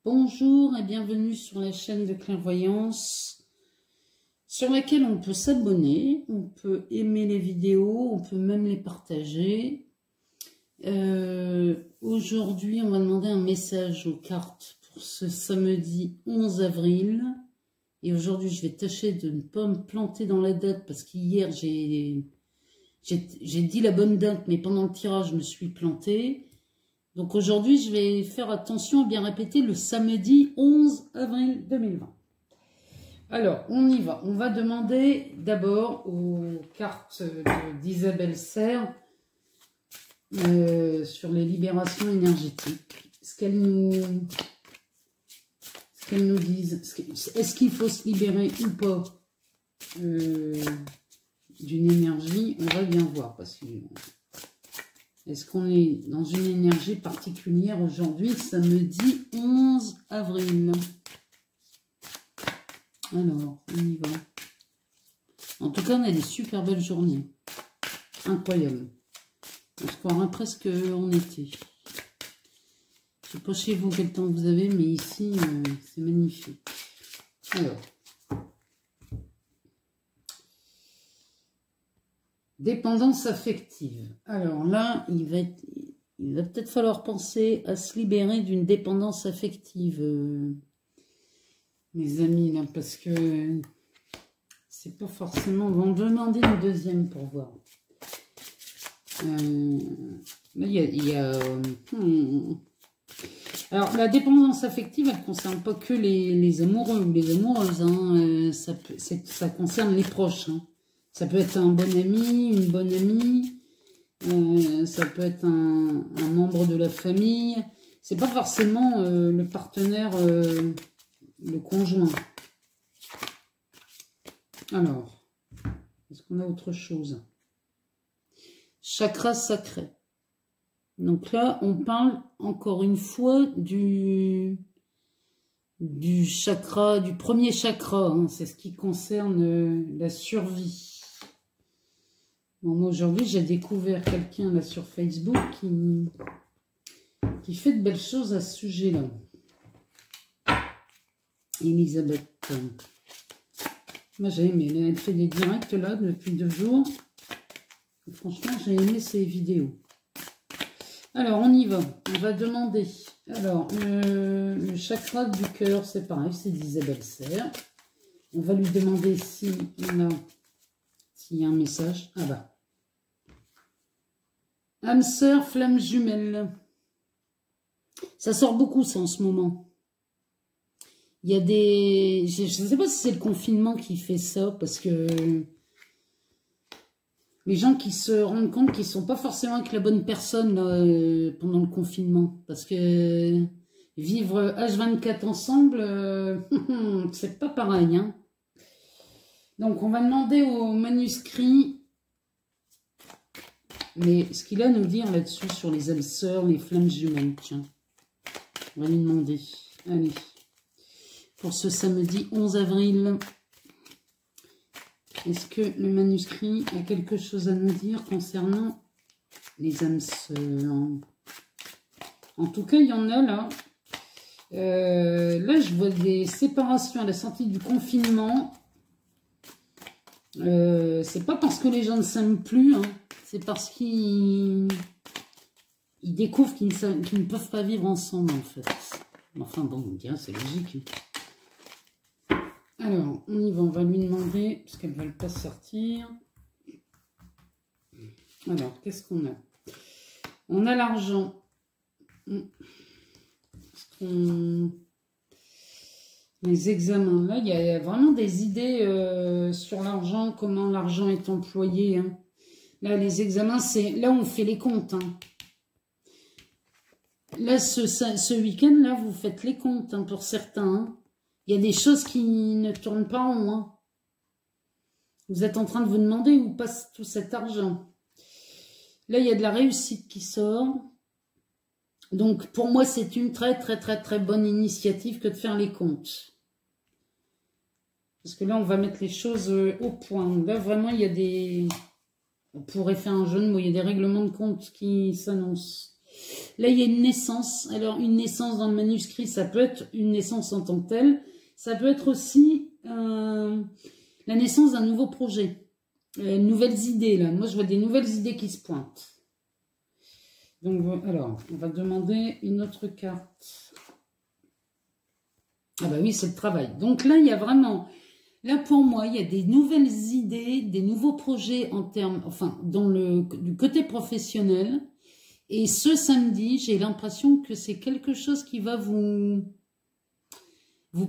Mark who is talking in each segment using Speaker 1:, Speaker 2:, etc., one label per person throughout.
Speaker 1: Bonjour et bienvenue sur la chaîne de clairvoyance sur laquelle on peut s'abonner, on peut aimer les vidéos, on peut même les partager. Aujourd'hui, on va demander un message aux cartes pour ce samedi 11 avril. Et aujourd'hui, je vais tâcher de ne pas me planter dans la date parce qu'hier, j'ai dit la bonne date, mais pendant le tirage, je me suis plantée. Donc aujourd'hui, je vais faire attention à bien répéter le samedi 11 avril 2020. Alors, on y va. On va demander d'abord aux cartes d'Isabelle Serre sur les libérations énergétiques. Ce qu'elles nous disent. Est-ce qu'il faut se libérer ou pas d'une énergie? On va bien voir parce que... Est-ce qu'on est dans une énergie particulière aujourd'hui, samedi 11 avril? Alors, on y va. En tout cas, on a des super belles journées. Incroyable. On se croirait presque en été. Je ne sais pas chez vous quel temps vous avez, mais ici, c'est magnifique. Alors. Dépendance affective. Alors là, il va peut-être falloir penser à se libérer d'une dépendance affective, mes amis, là, parce que c'est pas forcément... On va en demander une deuxième pour voir. Là, alors, la dépendance affective, elle ne concerne pas que les amoureux ou les amoureuses. Hein, ça concerne les proches, hein. Ça peut être un bon ami, une bonne amie, ça peut être un membre de la famille. C'est pas forcément le partenaire, le conjoint. Alors, est-ce qu'on a autre chose? Chakra sacré. Donc là, on parle encore une fois du chakra, du premier chakra. Hein, c'est ce qui concerne la survie. Bon, moi, aujourd'hui, j'ai découvert quelqu'un là sur Facebook qui fait de belles choses à ce sujet-là. Elisabeth. Moi, j'ai aimé. Elle fait des directs là depuis 2 jours. Et franchement, j'ai aimé ses vidéos. Alors, on y va. On va demander. Alors, le chakra du cœur, c'est pareil, c'est d'Isabelle Serre. On va lui demander s'il y a un message. Ah bah. Âme sœur, flamme jumelle. Ça sort beaucoup, ça, en ce moment. Il y a des... Je ne sais pas si c'est le confinement qui fait ça, parce que les gens qui se rendent compte qu'ils ne sont pas forcément avec la bonne personne là, pendant le confinement. Parce que vivre H24 ensemble, c'est pas pareil. Hein. Donc, on va demander au manuscrit... Mais ce qu'il a à nous dire là-dessus, sur les âmes sœurs, les flammes jumelles, tiens. On va lui demander. Allez. Pour ce samedi 11 avril, est-ce que le manuscrit a quelque chose à nous dire concernant les âmes sœurs? En tout cas, il y en a là. Là, je vois des séparations à la sortie du confinement. C'est pas parce que les gens ne s'aiment plus, hein. C'est parce qu'ils découvrent qu'ils ne peuvent pas vivre ensemble, en fait. Enfin, bon, on dirait c'est logique. Alors, on y va, on va lui demander, parce qu'elles ne veulent pas sortir. Alors, qu'est-ce qu'on a? On a l'argent. Les examens, là, il y a vraiment des idées sur l'argent, comment l'argent est employé, hein. Là, les examens, c'est là où on fait les comptes. Hein. Là, ce week-end, là, vous faites les comptes hein, pour certains. Hein. Il y a des choses qui ne tournent pas en rond. Hein. Vous êtes en train de vous demander où passe tout cet argent. Là, il y a de la réussite qui sort. Donc, pour moi, c'est une très, très, très, très bonne initiative que de faire les comptes. Parce que là, on va mettre les choses au point. Là, vraiment, il y a des... On pourrait faire un jeu de mots. Il y a des règlements de compte qui s'annoncent. Là, il y a une naissance. Alors, une naissance dans le manuscrit, ça peut être une naissance en tant que telle. Ça peut être aussi la naissance d'un nouveau projet. Nouvelles idées, là. Moi, je vois des nouvelles idées qui se pointent. Donc, alors, on va demander une autre carte. Ah bah oui, c'est le travail. Donc là, il y a vraiment... Là, pour moi, il y a des nouvelles idées, des nouveaux projets en termes... Enfin, du côté professionnel. Et ce samedi, j'ai l'impression que c'est quelque chose qui va vous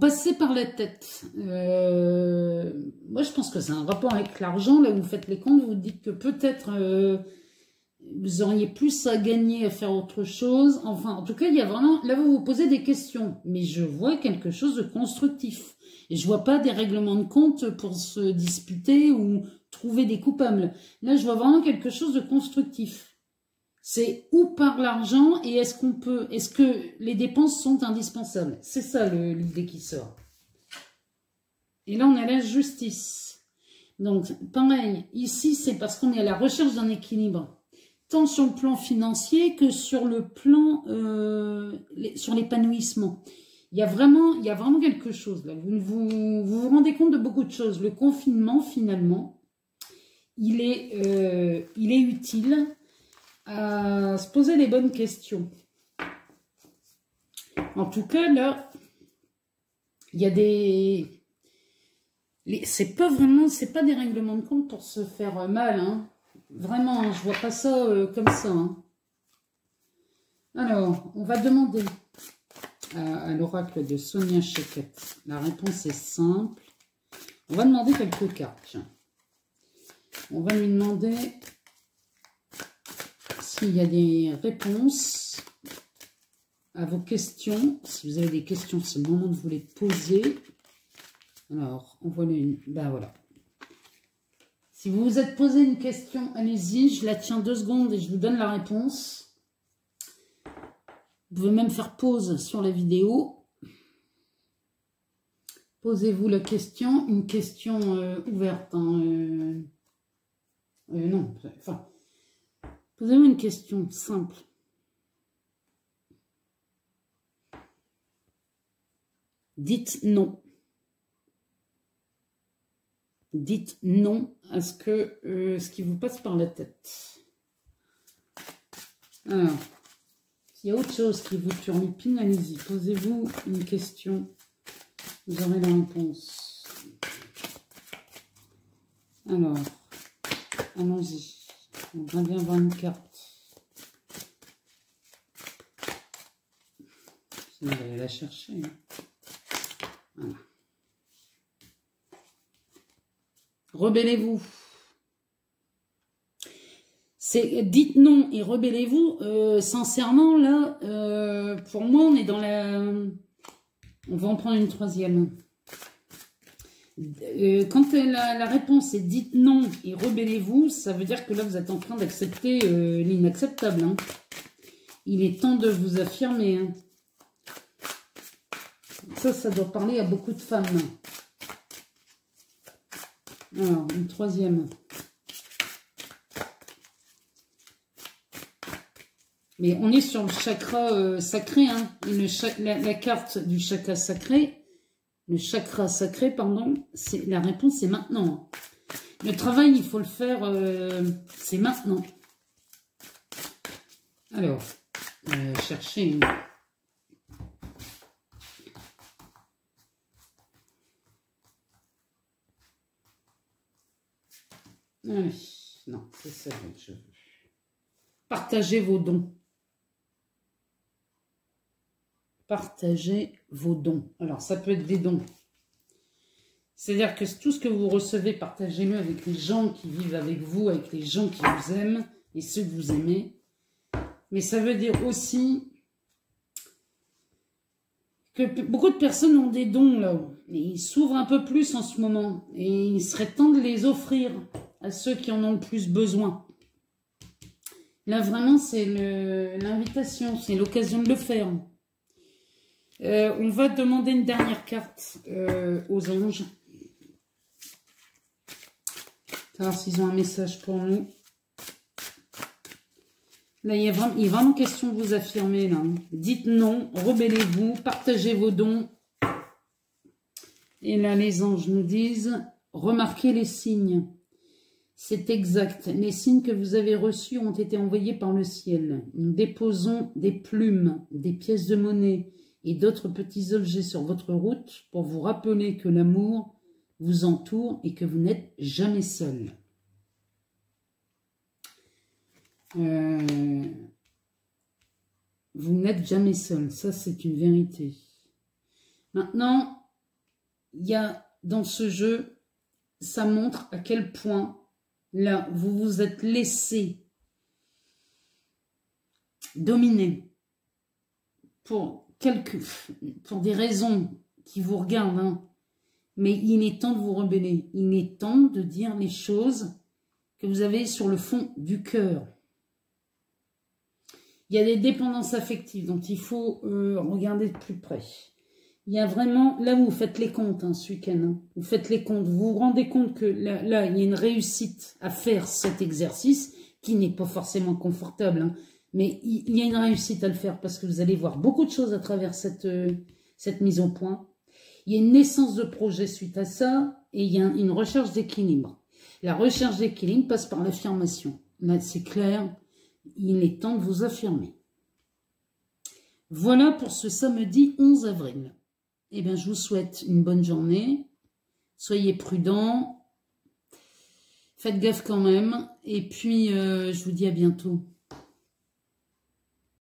Speaker 1: passer par la tête. Moi, je pense que c'est un rapport avec l'argent. Là, vous faites les comptes, vous dites que peut-être vous auriez plus à gagner à faire autre chose. Enfin, en tout cas, il y a vraiment... Là, vous vous posez des questions. Mais je vois quelque chose de constructif. Et je vois pas des règlements de compte pour se disputer ou trouver des coupables. Là, je vois vraiment quelque chose de constructif. C'est où part l'argent et est-ce que les dépenses sont indispensables? C'est ça l'idée qui sort. Et là, on a la justice. Donc, pareil, ici, c'est parce qu'on est à la recherche d'un équilibre, tant sur le plan financier que sur le plan, sur l'épanouissement. Il y a vraiment quelque chose là. Vous vous rendez compte de beaucoup de choses. Le confinement, finalement, il est utile à se poser les bonnes questions. En tout cas, là, il y a des... C'est pas des règlements de compte pour se faire mal, hein. Vraiment, hein, je vois pas ça comme ça, hein. Alors, on va demander à l'oracle de Sonia Choquette. La réponse est simple. On va demander quelques cartes. Tiens. On va lui demander... s'il y a des réponses à vos questions. Si vous avez des questions, c'est le moment de vous les poser. Alors, on voit une. Ben voilà. Si vous vous êtes posé une question, allez-y. Je la tiens 2 secondes et je vous donne la réponse. Vous pouvez même faire pause sur la vidéo. Posez-vous la question. Une question ouverte. Hein, non, enfin... Posez-vous une question simple. Dites non. Dites non à ce qui vous passe par la tête. Alors, s'il y a autre chose qui vous turlupine, allez-y. Posez-vous une question. Vous aurez la réponse. Alors, allons-y. On va bien voir une carte. Sinon, on va aller la chercher. Voilà. Rebellez-vous. Dites non et rebellez-vous. Sincèrement, là, pour moi, on est dans la... On va en prendre une troisième. Quand la réponse est dites non et rebellez-vous, ça veut dire que là, vous êtes en train d'accepter l'inacceptable. Hein. Il est temps de vous affirmer. Hein. Ça doit parler à beaucoup de femmes. Alors, une troisième. Mais on est sur le chakra sacré. Hein. La carte du chakra sacré... Le chakra sacré, pardon, la réponse c'est maintenant. Le travail, il faut le faire, c'est maintenant. Alors, chercher une... Non, c'est ça que je veux. Partagez vos dons. Partagez vos dons. Alors, ça peut être des dons. C'est-à-dire que tout ce que vous recevez, partagez-le avec les gens qui vivent avec vous, avec les gens qui vous aiment et ceux que vous aimez. Mais ça veut dire aussi que beaucoup de personnes ont des dons là-haut. Et ils s'ouvrent un peu plus en ce moment. Et il serait temps de les offrir à ceux qui en ont le plus besoin. Là, vraiment, c'est l'invitation. C'est l'occasion de le faire. On va demander une dernière carte aux anges. Alors s'ils ont un message pour nous. Là, il est vraiment question de vous affirmer, là. Dites non, rebellez-vous, partagez vos dons. Et là, les anges nous disent, remarquez les signes. C'est exact. Les signes que vous avez reçus ont été envoyés par le ciel. Nous déposons des plumes, des pièces de monnaie et d'autres petits objets sur votre route pour vous rappeler que l'amour vous entoure et que vous n'êtes jamais seul. Vous n'êtes jamais seul. Ça, c'est une vérité. Maintenant, il y a dans ce jeu, ça montre à quel point là, vous vous êtes laissé dominer pour des raisons qui vous regardent, hein. Mais il est temps de vous rebeller. Il est temps de dire les choses que vous avez sur le fond du cœur. Il y a des dépendances affectives dont il faut regarder de plus près. Il y a vraiment, là vous faites les comptes hein, ce week-end, hein. Vous faites les comptes, vous vous rendez compte que là il y a une réussite à faire cet exercice qui n'est pas forcément confortable, hein, mais il y a une réussite à le faire parce que vous allez voir beaucoup de choses à travers cette mise au point. Il y a une naissance de projet suite à ça et il y a une recherche d'équilibre. La recherche d'équilibre passe par l'affirmation. Là c'est clair, il est temps de vous affirmer. Voilà pour ce samedi 11 avril. Eh bien, je vous souhaite une bonne journée. Soyez prudents. Faites gaffe quand même. Et puis, je vous dis à bientôt.